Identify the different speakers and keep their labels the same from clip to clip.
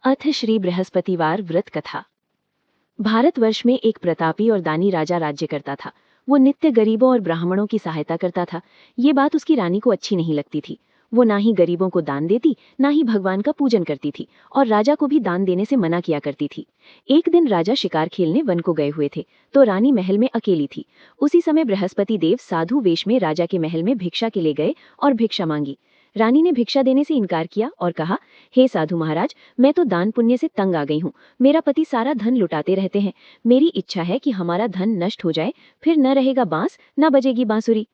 Speaker 1: अथ श्री बृहस्पतिवार व्रत कथा। भारतवर्ष में एक प्रतापी और दानी राजा राज्य करता था। वो नित्य गरीबों और ब्राह्मणों की सहायता करता था। ये बात उसकी रानी को अच्छी नहीं लगती थी। वो ना ही गरीबों को दान देती, ना ही भगवान का पूजन करती थी, और राजा को भी दान देने से मना किया करती थी। एक दिन राजा शिकार खेलने वन को गए हुए थे, तो रानी महल में अकेली थी। उसी समय बृहस्पति देव साधु वेश में राजा के महल में भिक्षा के लिए गए और भिक्षा मांगी। रानी ने भिक्षा देने से इनकार किया और कहा, हे साधु महाराज, मैं तो दान पुण्य से तंग आ गई हूँ। मेरा पति सारा धन लुटाते रहते हैं। मेरी इच्छा है कि हमारा धन नष्ट हो जाए, फिर न रहेगा बांस, न बजेगी बांसुरी।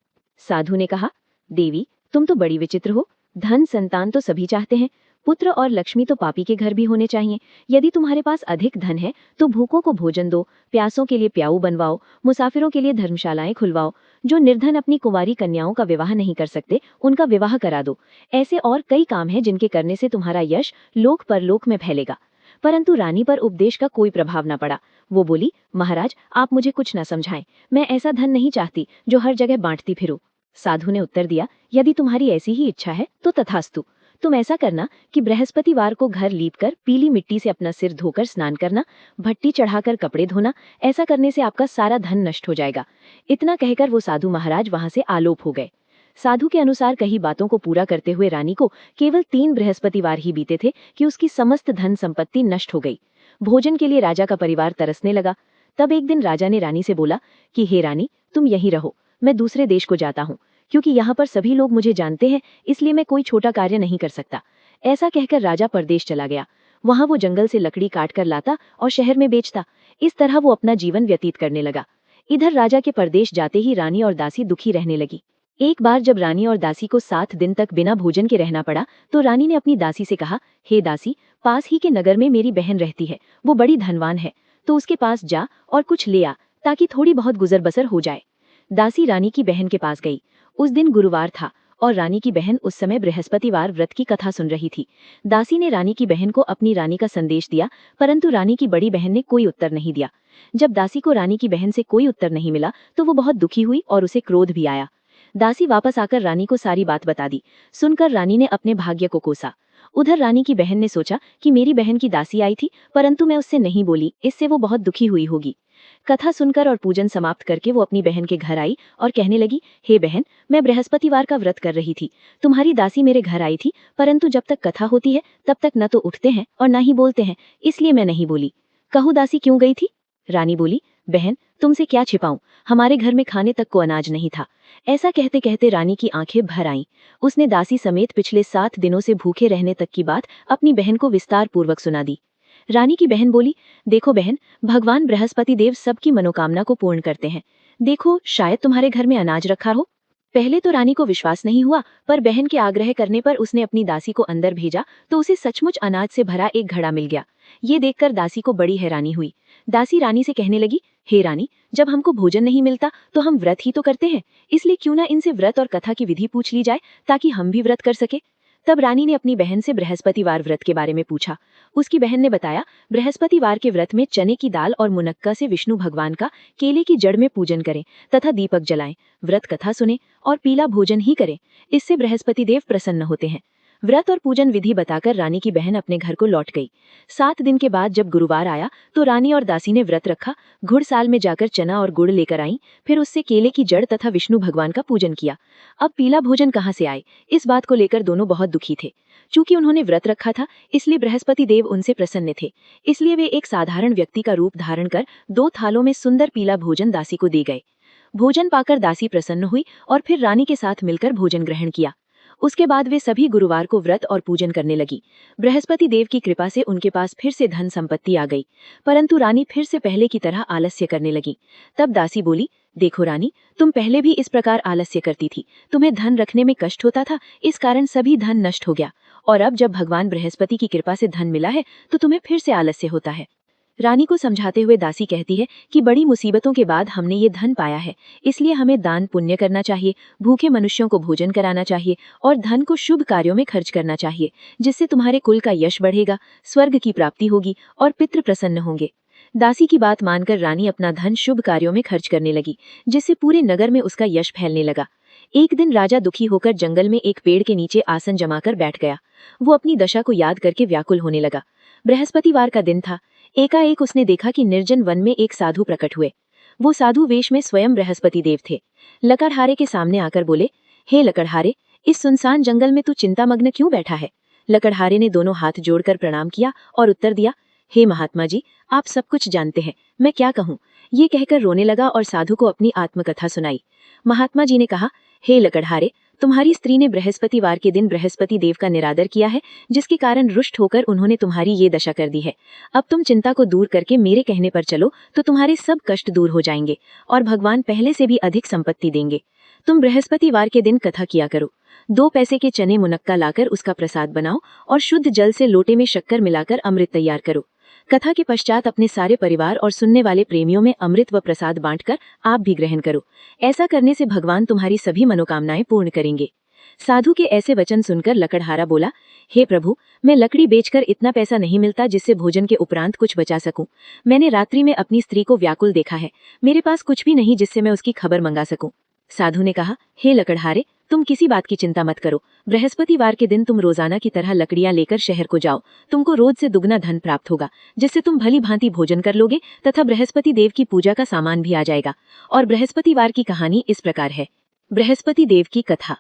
Speaker 1: साधु ने कहा, देवी, तुम तो बड़ी विचित्र हो। धन संतान तो सभी चाहते हैं, पुत्र और लक्ष्मी तो पापी के घर भी होने चाहिए। यदि तुम्हारे पास अधिक धन है तो भूखों को भोजन दो, प्यासों के लिए प्याऊ बनवाओ, मुसाफिरों के लिए धर्मशालाएं खुलवाओ। जो निर्धन अपनी कुंवारी कन्याओं का विवाह नहीं कर सकते, उनका विवाह करा दो। ऐसे और कई काम हैं जिनके करने से तुम्हारा यश लोक परलोक में फैलेगा। परंतु रानी पर उपदेश का कोई प्रभाव न पड़ा। वो बोली, महाराज, आप मुझे कुछ न समझाएं। मैं ऐसा धन नहीं चाहती जो हर जगह बांटती फिरूं। साधु ने उत्तर दिया, यदि तुम्हारी ऐसी ही इच्छा है तो तथास्तु। तुम ऐसा करना कि बृहस्पतिवार को घर लीपकर पीली मिट्टी से अपना सिर धोकर स्नान करना, भट्टी चढ़ाकर कपड़े धोना। ऐसा करने से आपका सारा धन नष्ट हो जाएगा। इतना कहकर वो साधु महाराज वहां से आलोप हो गए। साधु के अनुसार कही बातों को पूरा करते हुए रानी को केवल 3 बृहस्पतिवार ही बीते थे कि उसकी समस्त धन संपत्ति नष्ट हो गई। भोजन के लिए राजा का परिवार तरसने लगा। तब एक दिन राजा ने रानी से बोला कि हे रानी, तुम यहीं रहो, मैं दूसरे देश को जाता हूँ। क्योंकि यहाँ पर सभी लोग मुझे जानते हैं, इसलिए मैं कोई छोटा कार्य नहीं कर सकता। ऐसा कहकर राजा परदेश चला गया। वहां वो जंगल से लकड़ी काट कर लाता और शहर में बेचता। इस तरह वो अपना जीवन व्यतीत करने लगा। इधर राजा के परदेश जाते ही रानी और दासी दुखी रहने लगी। एक बार जब रानी और दासी को 7 दिन तक बिना भोजन के रहना पड़ा, तो रानी ने अपनी दासी से कहा, हे दासी, पास ही के नगर में मेरी बहन रहती है, वो बड़ी धनवान है, तो उसके पास जा और कुछ ले आ, ताकि थोड़ी बहुत गुजर बसर हो जाए। दासी रानी की बहन के पास गई। उस दिन गुरुवार था और रानी की बहन उस समय बृहस्पतिवार व्रत की कथा सुन रही थी। दासी ने रानी की बहन को अपनी रानी का संदेश दिया, परंतु रानी की बड़ी बहन ने कोई उत्तर नहीं दिया। जब दासी को रानी की बहन से कोई उत्तर नहीं मिला तो वो बहुत दुखी हुई और उसे क्रोध भी आया। दासी वापस आकर रानी को सारी बात बता दी। सुनकर रानी ने अपने भाग्य को कोसा। उधर रानी की बहन ने सोचा कि मेरी बहन की दासी आई थी, परंतु मैं उससे नहीं बोली, इससे वो बहुत दुखी हुई होगी। कथा सुनकर और पूजन समाप्त करके वो अपनी बहन के घर आई और कहने लगी, हे बहन, मैं बृहस्पतिवार का व्रत कर रही थी। तुम्हारी दासी मेरे घर आई थी, परंतु जब तक कथा होती है तब तक न तो उठते हैं और न ही बोलते हैं, इसलिए मैं नहीं बोली। कहूँ दासी क्यों गई थी? रानी बोली, बहन, तुमसे क्या छिपाऊं, हमारे घर में खाने तक को अनाज नहीं था। ऐसा कहते कहते रानी की आंखें भर आईं। उसने दासी समेत पिछले 7 दिनों से भूखे रहने तक की बात अपनी बहन को विस्तार पूर्वक सुना दी। रानी की बहन बोली, देखो बहन, भगवान बृहस्पति देव सबकी मनोकामना को पूर्ण करते हैं। देखो, शायद तुम्हारे घर में अनाज रखा हो। पहले तो रानी को विश्वास नहीं हुआ, पर बहन के आग्रह करने पर उसने अपनी दासी को अंदर भेजा तो उसे सचमुच अनाज से भरा एक घड़ा मिल गया। ये देखकर दासी को बड़ी हैरानी हुई। दासी रानी से कहने लगी, हे रानी, जब हमको भोजन नहीं मिलता तो हम व्रत ही तो करते हैं, इसलिए क्यों ना इनसे व्रत और कथा की विधि पूछ ली जाए, ताकि हम भी व्रत कर सके। तब रानी ने अपनी बहन से बृहस्पतिवार व्रत के बारे में पूछा। उसकी बहन ने बताया, बृहस्पतिवार के व्रत में चने की दाल और मुनक्का से विष्णु भगवान का केले की जड़ में पूजन करें तथा दीपक जलाएं, व्रत कथा सुने और पीला भोजन ही करें। इससे बृहस्पति देव प्रसन्न होते हैं। व्रत और पूजन विधि बताकर रानी की बहन अपने घर को लौट गई। 7 दिन के बाद जब गुरुवार आया तो रानी और दासी ने व्रत रखा, घुड़साल में जाकर चना और गुड़ लेकर आईं, फिर उससे केले की जड़ तथा विष्णु भगवान का पूजन किया। अब पीला भोजन कहाँ से आए, इस बात को लेकर दोनों बहुत दुखी थे। चूंकि उन्होंने व्रत रखा था, इसलिए बृहस्पति देव उनसे प्रसन्न थे। इसलिए वे एक साधारण व्यक्ति का रूप धारण कर 2 थालों में सुंदर पीला भोजन दासी को दे गए। भोजन पाकर दासी प्रसन्न हुई और फिर रानी के साथ मिलकर भोजन ग्रहण किया। उसके बाद वे सभी गुरुवार को व्रत और पूजन करने लगी। बृहस्पति देव की कृपा से उनके पास फिर से धन संपत्ति आ गई, परंतु रानी फिर से पहले की तरह आलस्य करने लगी। तब दासी बोली, देखो रानी, तुम पहले भी इस प्रकार आलस्य करती थी, तुम्हें धन रखने में कष्ट होता था, इस कारण सभी धन नष्ट हो गया, और अब जब भगवान बृहस्पति की कृपा से धन मिला है तो तुम्हें फिर से आलस्य होता है। रानी को समझाते हुए दासी कहती है कि बड़ी मुसीबतों के बाद हमने ये धन पाया है, इसलिए हमें दान पुण्य करना चाहिए, भूखे मनुष्यों को भोजन कराना चाहिए और धन को शुभ कार्यों में खर्च करना चाहिए, जिससे तुम्हारे कुल का यश बढ़ेगा, स्वर्ग की प्राप्ति होगी और पितृ प्रसन्न होंगे। दासी की बात मानकर रानी अपना धन शुभ कार्यों में खर्च करने लगी, जिससे पूरे नगर में उसका यश फैलने लगा। एक दिन राजा दुखी होकर जंगल में एक पेड़ के नीचे आसन जमाकर बैठ गया। वो अपनी दशा को याद करके व्याकुल होने लगा। बृहस्पतिवार का दिन था। एकाएक उसने देखा कि निर्जन वन में एक साधु प्रकट हुए। वो साधु वेश में स्वयं बृहस्पति देव थे। लकड़हारे के सामने आकर बोले, हे लकड़हारे, इस सुनसान जंगल में तू चिंतामग्न क्यों बैठा है? लकड़हारे ने दोनों हाथ जोड़कर प्रणाम किया और उत्तर दिया, हे महात्मा जी, आप सब कुछ जानते हैं, मैं क्या कहूँ? ये कहकर रोने लगा और साधु को अपनी आत्मकथा सुनाई। महात्मा जी ने कहा, हे लकड़हारे, तुम्हारी स्त्री ने बृहस्पतिवार के दिन बृहस्पति देव का निरादर किया है, जिसके कारण रुष्ट होकर उन्होंने तुम्हारी ये दशा कर दी है। अब तुम चिंता को दूर करके मेरे कहने पर चलो तो तुम्हारे सब कष्ट दूर हो जाएंगे और भगवान पहले से भी अधिक संपत्ति देंगे। तुम बृहस्पतिवार के दिन कथा किया करो। 2 पैसे के चने मुनक्का लाकर उसका प्रसाद बनाओ और शुद्ध जल से लोटे में शक्कर मिलाकर अमृत तैयार करो। कथा के पश्चात अपने सारे परिवार और सुनने वाले प्रेमियों में अमृत व प्रसाद बांटकर आप भी ग्रहण करो। ऐसा करने से भगवान तुम्हारी सभी मनोकामनाएं पूर्ण करेंगे। साधु के ऐसे वचन सुनकर लकड़हारा बोला, हे प्रभु, मैं लकड़ी बेचकर इतना पैसा नहीं मिलता जिससे भोजन के उपरांत कुछ बचा सकूं। मैंने रात्रि में अपनी स्त्री को व्याकुल देखा है। मेरे पास कुछ भी नहीं जिससे मैं उसकी खबर मंगा सकूं। साधु ने कहा, हे लकड़हारे, तुम किसी बात की चिंता मत करो। बृहस्पतिवार के दिन तुम रोजाना की तरह लकड़ियां लेकर शहर को जाओ। तुमको रोज से दुगना धन प्राप्त होगा, जिससे तुम भली भांति भोजन कर लोगे तथा बृहस्पति देव की पूजा का सामान भी आ जाएगा। और बृहस्पतिवार की कहानी इस प्रकार है। बृहस्पति देव की कथा।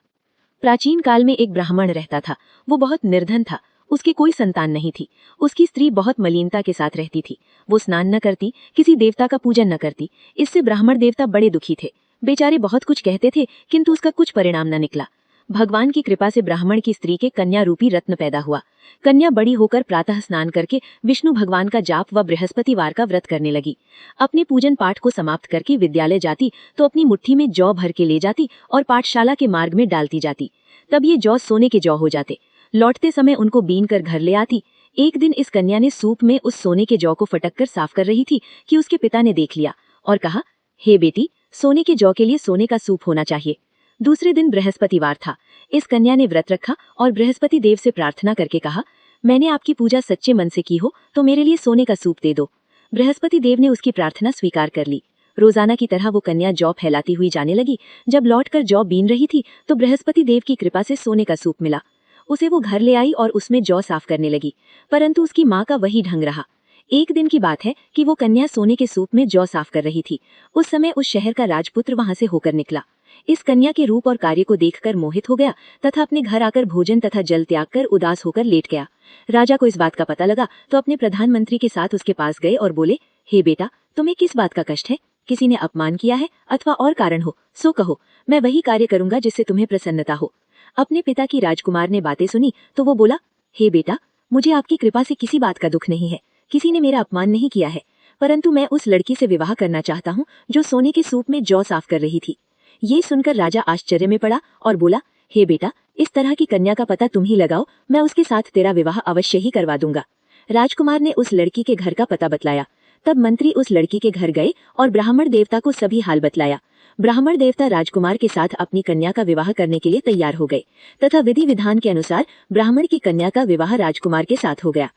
Speaker 1: प्राचीन काल में एक ब्राह्मण रहता था। वो बहुत निर्धन था। उसकी कोई संतान नहीं थी। उसकी स्त्री बहुत मलिनता के साथ रहती थी। वो स्नान न करती, किसी देवता का पूजन न करती। इससे ब्राह्मण देवता बड़े दुखी थे। बेचारे बहुत कुछ कहते थे, किंतु उसका कुछ परिणाम न निकला। भगवान की कृपा से ब्राह्मण की स्त्री के कन्या रूपी रत्न पैदा हुआ। कन्या बड़ी होकर प्रातः स्नान करके विष्णु भगवान का जाप व बृहस्पतिवार का व्रत करने लगी। अपने पूजन पाठ को समाप्त करके विद्यालय जाती तो अपनी मुट्ठी में जौ भर के ले जाती और पाठशाला के मार्ग में डालती जाती। तब ये जौ सोने के जौ हो जाते। लौटते समय उनको बीन कर घर ले आती। एक दिन इस कन्या ने सूप में उस सोने के जौ को फटक कर साफ कर रही थी कि उसके पिता ने देख लिया और कहा, हे बेटी, सोने के जौ के लिए सोने का सूप होना चाहिए। दूसरे दिन बृहस्पतिवार था। इस कन्या ने व्रत रखा और बृहस्पति देव से प्रार्थना करके कहा, मैंने आपकी पूजा सच्चे मन से की हो तो मेरे लिए सोने का सूप दे दो। बृहस्पति देव ने उसकी प्रार्थना स्वीकार कर ली। रोजाना की तरह वो कन्या जौ फैलाती हुई जाने लगी। जब लौटकर जौ बीन रही थी तो बृहस्पति देव की कृपा से सोने का सूप मिला। उसे वो घर ले आई और उसमें जौ साफ करने लगी, परंतु उसकी माँ का वही ढंग रहा। एक दिन की बात है कि वो कन्या सोने के सूप में जौ साफ कर रही थी। उस समय उस शहर का राजपुत्र वहां से होकर निकला। इस कन्या के रूप और कार्य को देखकर मोहित हो गया तथा अपने घर आकर भोजन तथा जल त्याग कर उदास होकर लेट गया। राजा को इस बात का पता लगा तो अपने प्रधानमंत्री के साथ उसके पास गए और बोले, हे बेटा, तुम्हें किस बात का कष्ट है? किसी ने अपमान किया है अथवा और कारण हो सो कहो, मैं वही कार्य करूंगा जिससे तुम्हें प्रसन्नता हो। अपने पिता की राजकुमार ने बातें सुनी तो वो बोला, हे बेटा, मुझे आपकी कृपा से किसी बात का दुख नहीं है। किसी ने मेरा अपमान नहीं किया है, परंतु मैं उस लड़की से विवाह करना चाहता हूँ जो सोने के सूप में जौ साफ कर रही थी। ये सुनकर राजा आश्चर्य में पड़ा और बोला, हे बेटा, इस तरह की कन्या का पता तुम ही लगाओ, मैं उसके साथ तेरा विवाह अवश्य ही करवा दूंगा। राजकुमार ने उस लड़की के घर का पता बतलाया। तब मंत्री उस लड़की के घर गए और ब्राह्मण देवता को सभी हाल बतलाया। ब्राह्मण देवता राजकुमार के साथ अपनी कन्या का विवाह करने के लिए तैयार हो गए तथा विधि विधान के अनुसार ब्राह्मण की कन्या का विवाह राजकुमार के साथ हो गया।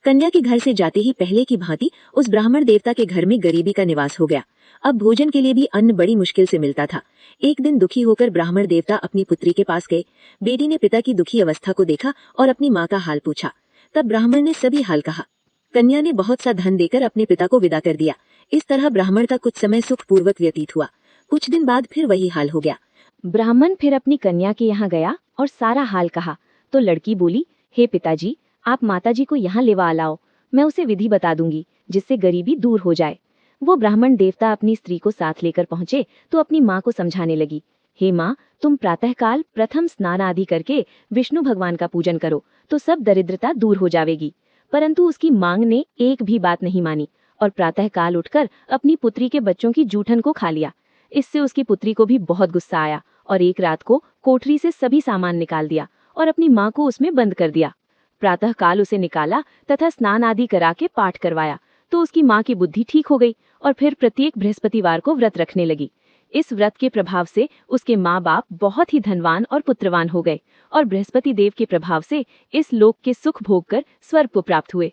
Speaker 1: कन्या के घर से जाते ही पहले की भांति उस ब्राह्मण देवता के घर में गरीबी का निवास हो गया। अब भोजन के लिए भी अन्न बड़ी मुश्किल से मिलता था। एक दिन दुखी होकर ब्राह्मण देवता अपनी पुत्री के पास गए। बेटी ने पिता की दुखी अवस्था को देखा और अपनी माँ का हाल पूछा। तब ब्राह्मण ने सभी हाल कहा। कन्या ने बहुत सा धन देकर अपने पिता को विदा कर दिया। इस तरह ब्राह्मण का कुछ समय सुखपूर्वक व्यतीत हुआ। कुछ दिन बाद फिर वही हाल हो गया। ब्राह्मण फिर अपनी कन्या के यहाँ गया और सारा हाल कहा तो लड़की बोली, हे पिताजी, आप माताजी को यहाँ लेवा लाओ, मैं उसे विधि बता दूंगी जिससे गरीबी दूर हो जाए। वो ब्राह्मण देवता अपनी स्त्री को साथ लेकर पहुंचे तो अपनी माँ को समझाने लगी, हे माँ, तुम प्रातःकाल प्रथम स्नान आदि करके विष्णु भगवान का पूजन करो तो सब दरिद्रता दूर हो जाएगी। परंतु उसकी मांग ने एक भी बात नहीं मानी और प्रातःकाल उठकर अपनी पुत्री के बच्चों की जूठन को खा लिया। इससे उसकी पुत्री को भी बहुत गुस्सा आया और एक रात को कोठरी से सभी सामान निकाल दिया और अपनी माँ को उसमें बंद कर दिया। प्रातःकाल उसे निकाला तथा स्नान आदि करा के पाठ करवाया तो उसकी माँ की बुद्धि ठीक हो गई और फिर प्रत्येक बृहस्पतिवार को व्रत रखने लगी। इस व्रत के प्रभाव से उसके माँ बाप बहुत ही धनवान और पुत्रवान हो गए और बृहस्पति देव के प्रभाव से इस लोक के सुख भोग कर स्वर्ग को प्राप्त हुए।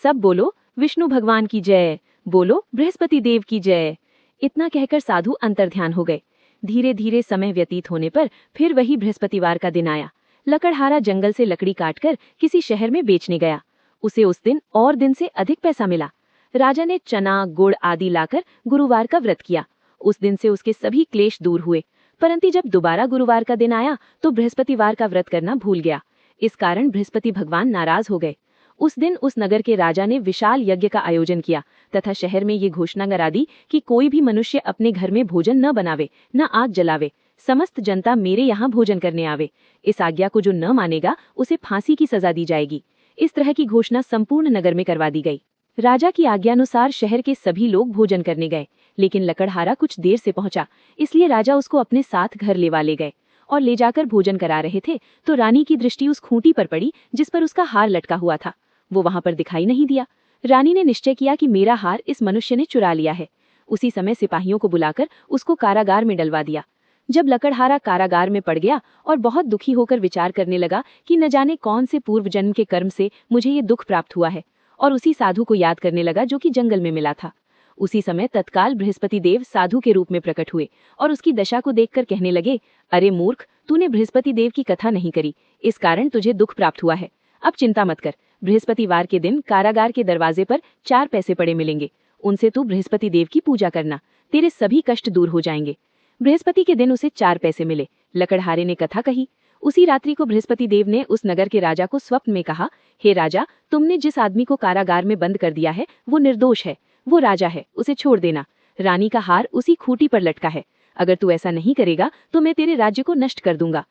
Speaker 1: सब बोलो विष्णु भगवान की जय, बोलो बृहस्पति देव की जय। इतना कहकर साधु अंतर्ध्यान हो गए। धीरे धीरे समय व्यतीत होने पर फिर वही बृहस्पतिवार का दिन आया। लकड़हारा जंगल से लकड़ी काटकर किसी शहर में बेचने गया। उसे उस दिन और दिन से अधिक पैसा मिला। राजा ने चना, गुड़ आदि लाकर गुरुवार का व्रत किया। उस दिन से उसके सभी क्लेश दूर हुए। परंतु जब दोबारा गुरुवार का दिन आया तो बृहस्पतिवार का व्रत करना भूल गया। इस कारण बृहस्पति भगवान नाराज हो गए। उस दिन उस नगर के राजा ने विशाल यज्ञ का आयोजन किया तथा शहर में ये घोषणा करा दी कि कोई भी मनुष्य अपने घर में भोजन न बनावे, न आग जलावे। समस्त जनता मेरे यहाँ भोजन करने आवे। इस आज्ञा को जो न मानेगा उसे फांसी की सजा दी जाएगी। इस तरह की घोषणा संपूर्ण नगर में करवा दी गई। राजा की आज्ञानुसार शहर के सभी लोग भोजन करने गए, लेकिन लकड़हारा कुछ देर से पहुंचा, इसलिए राजा उसको अपने साथ घर ले गए और ले जाकर भोजन करा रहे थे तो रानी की दृष्टि उस खूंटी पर पड़ी जिस पर उसका हार लटका हुआ था। वो वहां पर दिखाई नहीं दिया। रानी ने निश्चय किया कि मेरा हार इस मनुष्य ने चुरा लिया है। उसी समय सिपाहियों को बुलाकर उसको कारागार में डलवा दिया। जब लकड़हारा कारागार में पड़ गया और बहुत दुखी होकर विचार करने लगा कि न जाने कौन से पूर्व जन्म के कर्म से मुझे ये दुख प्राप्त हुआ है, और उसी साधु को याद करने लगा जो कि जंगल में मिला था। उसी समय तत्काल बृहस्पति देव साधु के रूप में प्रकट हुए और उसकी दशा को देखकर कहने लगे, अरे मूर्ख, तूने बृहस्पति देव की कथा नहीं करी, इस कारण तुझे दुख प्राप्त हुआ है। अब चिंता मत कर, बृहस्पतिवार के दिन कारागार के दरवाजे पर 4 पैसे पड़े मिलेंगे, उनसे तू बृहस्पति देव की पूजा करना, तेरे सभी कष्ट दूर हो जाएंगे। बृहस्पति के दिन उसे 4 पैसे मिले। लकड़हारे ने कथा कही। उसी रात्रि को बृहस्पति देव ने उस नगर के राजा को स्वप्न में कहा, हे राजा, तुमने जिस आदमी को कारागार में बंद कर दिया है वो निर्दोष है, वो राजा है, उसे छोड़ देना। रानी का हार उसी खूंटी पर लटका है। अगर तू ऐसा नहीं करेगा तो मैं तेरे राज्य को नष्ट कर दूंगा।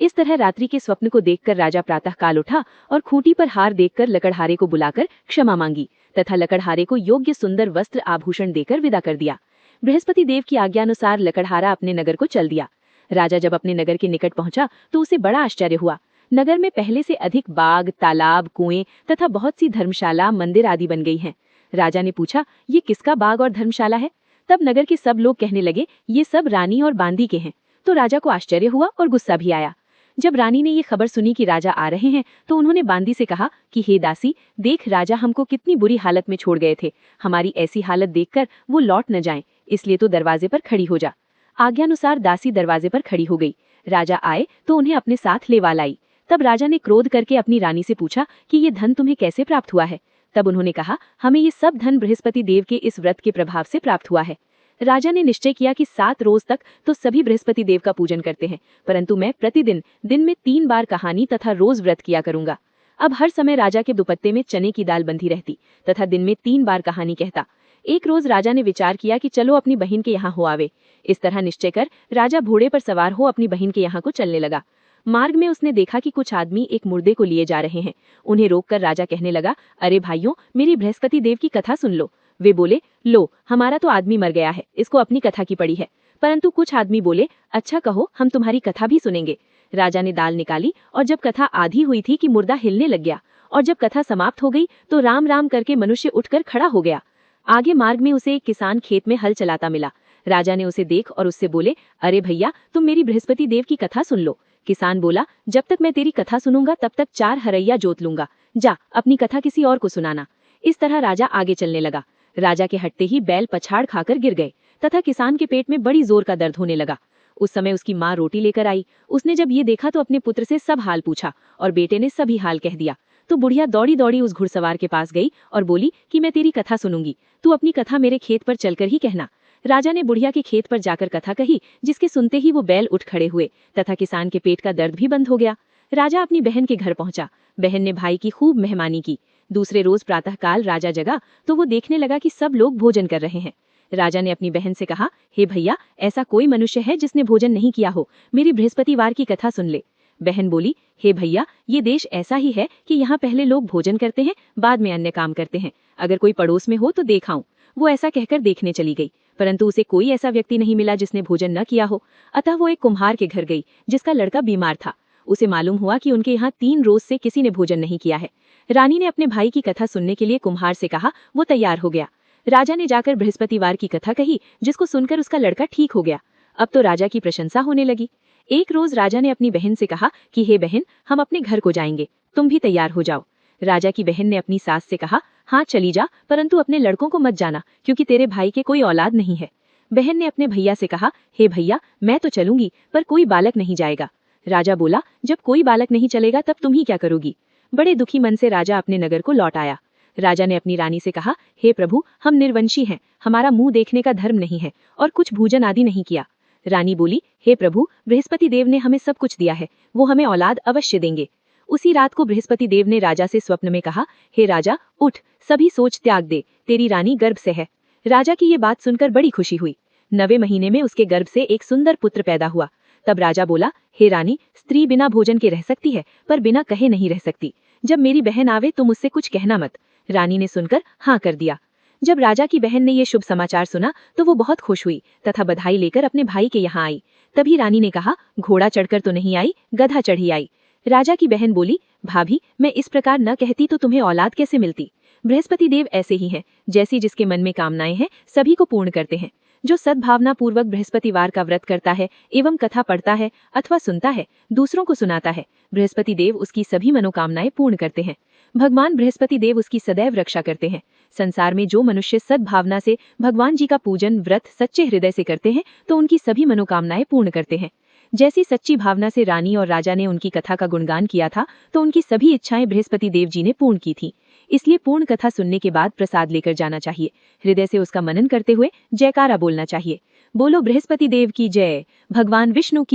Speaker 1: इस तरह रात्रि के स्वप्न को देखकर राजा प्रातः काल उठा और खूंटी पर हार देखकर लकड़हारे को बुलाकर क्षमा मांगी तथा लकड़हारे को योग्य सुंदर वस्त्र आभूषण देकर विदा कर दिया। बृहस्पति देव की आज्ञानुसार लकड़हारा अपने नगर को चल दिया। राजा जब अपने नगर के निकट पहुंचा तो उसे बड़ा आश्चर्य हुआ। नगर में पहले से अधिक बाग, तालाब, कुएं तथा बहुत सी धर्मशाला, मंदिर आदि बन गई हैं। राजा ने पूछा, ये किसका बाग और धर्मशाला है? तब नगर के सब लोग कहने लगे, ये सब रानी और बांदी के हैं। तो राजा को आश्चर्य हुआ और गुस्सा भी आया। जब रानी ने ये खबर सुनी कि राजा आ रहे हैं तो उन्होंने बांदी से कहा कि हे दासी, देख राजा हमको कितनी बुरी हालत में छोड़ गए थे, हमारी ऐसी हालत देखकर वो लौट न जाएं, इसलिए तो दरवाजे पर खड़ी हो जा। आज्ञानुसार दासी दरवाजे पर खड़ी हो गई। राजा आए तो उन्हें अपने साथ लेवा लाई। तब राजा ने क्रोध करके अपनी रानी से पूछा कि ये धन तुम्हें कैसे प्राप्त हुआ है? तब उन्होंने कहा, हमें ये सब धन बृहस्पति देव के इस व्रत के प्रभाव से प्राप्त हुआ है। राजा ने निश्चय किया कि 7 रोज तक तो सभी बृहस्पति देव का पूजन करते हैं, परंतु मैं प्रतिदिन दिन में 3 बार कहानी तथा रोज व्रत किया करूंगा। अब हर समय राजा के दुपट्टे में चने की दाल बंधी रहती तथा दिन में 3 बार कहानी कहता। एक रोज राजा ने विचार किया कि चलो अपनी बहन के यहाँ हो आवे। इस तरह निश्चय कर राजा घोड़े पर सवार हो अपनी बहन के यहाँ को चलने लगा। मार्ग में उसने देखा कि कुछ आदमी एक मुर्दे को लिए जा रहे हैं। उन्हें रोककर राजा कहने लगा, अरे भाइयों, मेरी बृहस्पति देव की कथा सुन लो। वे बोले, लो, हमारा तो आदमी मर गया है, इसको अपनी कथा की पड़ी है। परंतु कुछ आदमी बोले, अच्छा कहो, हम तुम्हारी कथा भी सुनेंगे। राजा ने दाल निकाली और जब कथा आधी हुई थी कि मुर्दा हिलने लग गया, और जब कथा समाप्त हो गई तो राम राम करके मनुष्य उठकर खड़ा हो गया। आगे मार्ग में उसे एक किसान खेत में हल चलाता मिला। राजा ने उसे देख और उससे बोले, अरे भैया, तुम मेरी बृहस्पति देव की कथा सुन लो। किसान बोला, जब तक मैं तेरी कथा सुनूंगा तब तक 4 हरैया जोत लूंगा, जा अपनी कथा किसी और को सुनाना। इस तरह राजा आगे चलने लगा। राजा के हटते ही बैल पछाड़ खाकर गिर गए तथा किसान के पेट में बड़ी जोर का दर्द होने लगा। उस समय उसकी माँ रोटी लेकर आई। उसने जब ये देखा तो अपने पुत्र से सब हाल पूछा और बेटे ने सभी हाल कह दिया। तो बुढ़िया दौड़ी दौड़ी उस घुड़सवार के पास गई और बोली कि मैं तेरी कथा सुनूंगी, तू अपनी कथा मेरे खेत पर चलकर ही कहना। राजा ने बुढ़िया के खेत पर जाकर कथा कही, जिसके सुनते ही वो बैल उठ खड़े हुए तथा किसान के पेट का दर्द भी बंद हो गया। राजा अपनी बहन के घर पहुंचा। बहन ने भाई की खूब मेहमानी की। दूसरे रोज प्रातःकाल राजा जगा तो वो देखने लगा कि सब लोग भोजन कर रहे हैं। राजा ने अपनी बहन से कहा, हे भैया, ऐसा कोई मनुष्य है जिसने भोजन नहीं किया हो, मेरी बृहस्पतिवार की कथा सुन ले। बहन बोली, हे भैया, ये देश ऐसा ही है कि यहाँ पहले लोग भोजन करते हैं, बाद में अन्य काम करते हैं। अगर कोई पड़ोस में हो तो देखाऊं। वो ऐसा कहकर देखने चली गई, परंतु उसे कोई ऐसा व्यक्ति नहीं मिला जिसने भोजन न किया हो। अतः वो एक कुम्हार के घर गई जिसका लड़का बीमार था। उसे मालूम हुआ कि उनके यहाँ 3 रोज से किसी ने भोजन नहीं किया है। रानी ने अपने भाई की कथा सुनने के लिए कुम्हार से कहा। वो तैयार हो गया। राजा ने जाकर बृहस्पतिवार की कथा कही, जिसको सुनकर उसका लड़का ठीक हो गया। अब तो राजा की प्रशंसा होने लगी। एक रोज राजा ने अपनी बहन से कहा कि हे बहन, हम अपने घर को जाएंगे, तुम भी तैयार हो जाओ। राजा की बहन ने अपनी सास से कहा, हाँ चली जा, परंतु अपने लड़कों को मत जाना, क्योंकि तेरे भाई के कोई औलाद नहीं है। बहन ने अपने भैया से कहा, हे भैया, मैं तो चलूंगी, पर कोई बालक नहीं जाएगा। राजा बोला, जब कोई बालक नहीं चलेगा तब तुम ही क्या करोगी? बड़े दुखी मन से राजा अपने नगर को लौट आया। राजा ने अपनी रानी से कहा, हे प्रभु, हम निर्वंशी हैं, हमारा मुंह देखने का धर्म नहीं है और कुछ भोजन आदि नहीं किया। रानी बोली, हे प्रभु, बृहस्पति देव ने हमें सब कुछ दिया है, वो हमें औलाद अवश्य देंगे। उसी रात को बृहस्पति देव ने राजा से स्वप्न में कहा, हे राजा, उठ, सभी सोच त्याग दे, तेरी रानी गर्भ से है। राजा की ये बात सुनकर बड़ी खुशी हुई। 9वें महीने में उसके गर्भ से एक सुंदर पुत्र पैदा हुआ। तब राजा बोला, हे रानी, स्त्री बिना भोजन के रह सकती है, पर बिना कहे नहीं रह सकती। जब मेरी बहन आवे तो मुझसे कुछ कहना मत। रानी ने सुनकर हाँ कर दिया। जब राजा की बहन ने ये शुभ समाचार सुना तो वो बहुत खुश हुई तथा बधाई लेकर अपने भाई के यहाँ आई। तभी रानी ने कहा, घोड़ा चढ़कर तो नहीं आई, गधा चढ़ी आई। राजा की बहन बोली, भाभी, मैं इस प्रकार न कहती तो तुम्हें औलाद कैसे मिलती। बृहस्पति देव ऐसे ही हैं, जैसी जिसके मन में कामनाएं हैं सभी को पूर्ण करते हैं। जो सद्भावना पूर्वक बृहस्पतिवार का व्रत करता है एवं कथा पढ़ता है अथवा सुनता है, दूसरों को सुनाता है, बृहस्पति देव उसकी सभी मनोकामनाएं पूर्ण करते हैं। भगवान बृहस्पति देव उसकी सदैव रक्षा करते हैं। संसार में जो मनुष्य सद्भावना से भगवान जी का पूजन व्रत सच्चे हृदय से करते हैं तो उनकी सभी मनोकामनाएं पूर्ण करते हैं। जैसी सच्ची भावना से रानी और राजा ने उनकी कथा का गुणगान किया था तो उनकी सभी इच्छाएं बृहस्पति देव जी ने पूर्ण की थी। इसलिए पूर्ण कथा सुनने के बाद प्रसाद लेकर जाना चाहिए। हृदय से उसका मनन करते हुए जयकारा बोलना चाहिए। बोलो बृहस्पति देव की जय, भगवान विष्णु की